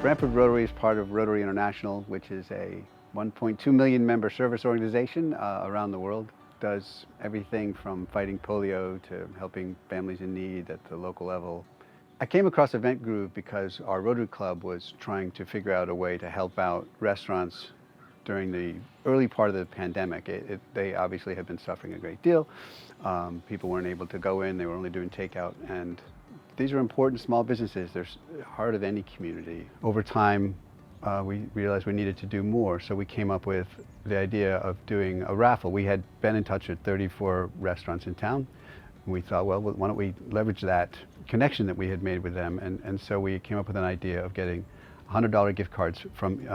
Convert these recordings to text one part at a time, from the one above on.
Branford Rotary is part of Rotary International, which is a 1.2 million member service organization around the world. Does everything from fighting polio to helping families in need at the local level. I came across Eventgroove because our Rotary Club was trying to figure out a way to help out restaurants during the early part of the pandemic. They obviously had been suffering a great deal. People weren't able to go in, they were only doing takeout, and these are important small businesses. They're the heart of any community. Over time, we realized we needed to do more, so we came up with the idea of doing a raffle. We had been in touch with 34 restaurants in town. We thought, well, why don't we leverage that connection that we had made with them, and so we came up with an idea of getting $100 gift cards from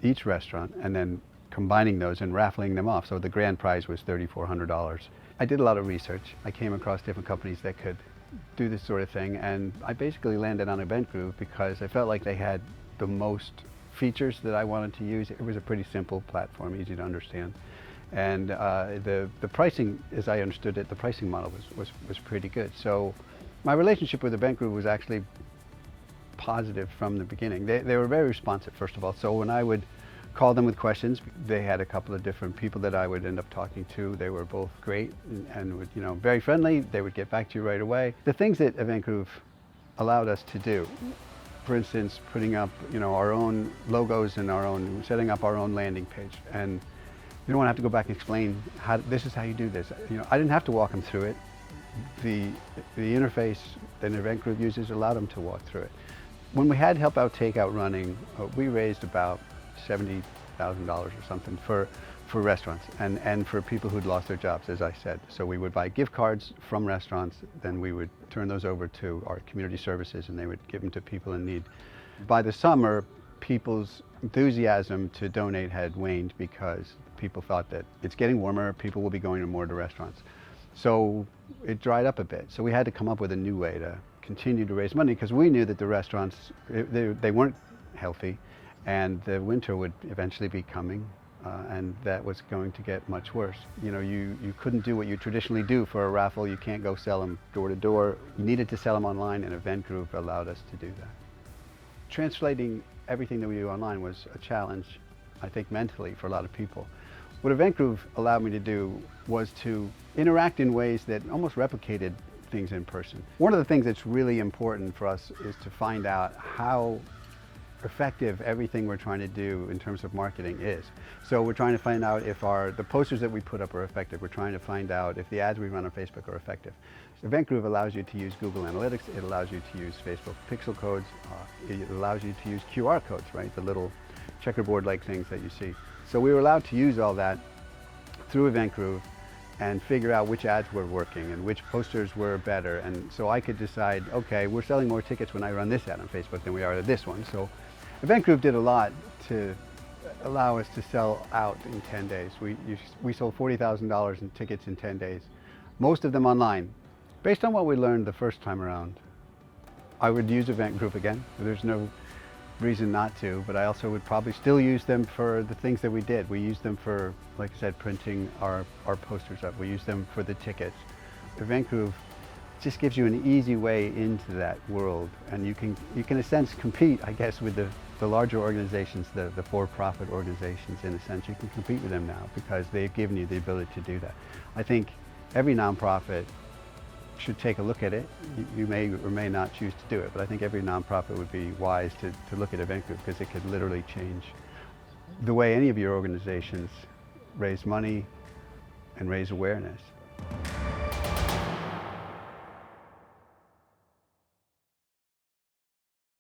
each restaurant and then combining those and raffling them off. So the grand prize was $3,400. I did a lot of research. I came across different companies that could do this sort of thing, and I basically landed on Eventgroove because I felt like they had the most features that I wanted to use. It was a pretty simple platform, easy to understand, and the pricing, as I understood it, the pricing model was pretty good. So my relationship with Eventgroove was actually positive from the beginning. They were very responsive, first of all. So when I would call them with questions, they had a couple of different people that I would end up talking to. They were both great and would, very friendly. They would get back to you right away. The things that Eventgroove allowed us to do, for instance, putting up, our own logos and setting up our own landing page. And you don't want to have to go back and explain this is how you do this. I didn't have to walk them through it. The interface that Eventgroove uses allowed them to walk through it. When we had Help Out Takeout running, we raised about $70,000 or something for restaurants and for people who'd lost their jobs, as I said. So we would buy gift cards from restaurants, then we would turn those over to our community services and they would give them to people in need. By the summer, people's enthusiasm to donate had waned because people thought that it's getting warmer, people will be going more to restaurants. So it dried up a bit. So we had to come up with a new way to continue to raise money because we knew that the restaurants, they weren't healthy, and the winter would eventually be coming, and that was going to get much worse. You couldn't do what you traditionally do for a raffle. You can't go sell them door to door. You needed to sell them online, and Eventgroove allowed us to do that. Translating everything that we do online was a challenge, I think, mentally for a lot of people. What Eventgroove allowed me to do was to interact in ways that almost replicated things in person. One of the things that's really important for us is to find out how effective everything we're trying to do in terms of marketing is. So we're trying to find out if the posters that we put up are effective. We're trying to find out if the ads we run on Facebook are effective. Eventgroove allows you to use Google Analytics. It allows you to use Facebook pixel codes. It allows you to use QR codes, right? The little checkerboard-like things that you see. So we were allowed to use all that through Eventgroove and figure out which ads were working and which posters were better. And so I could decide, okay, we're selling more tickets when I run this ad on Facebook than we are to this one. So Eventgroove did a lot to allow us to sell out in 10 days. We sold $40,000 in tickets in 10 days, most of them online. Based on what we learned the first time around, I would use Eventgroove again. There's no reason not to, but I also would probably still use them for the things that we did. We used them for, like I said, printing our posters up. We used them for the tickets. Eventgroove just gives you an easy way into that world, and you can in a sense compete, I guess, with the larger organizations, the for-profit organizations. In a sense, you can compete with them now because they've given you the ability to do that. I think every nonprofit should take a look at it. You may or may not choose to do it, but I think every nonprofit would be wise to look at Eventgroove because it could literally change the way any of your organizations raise money and raise awareness.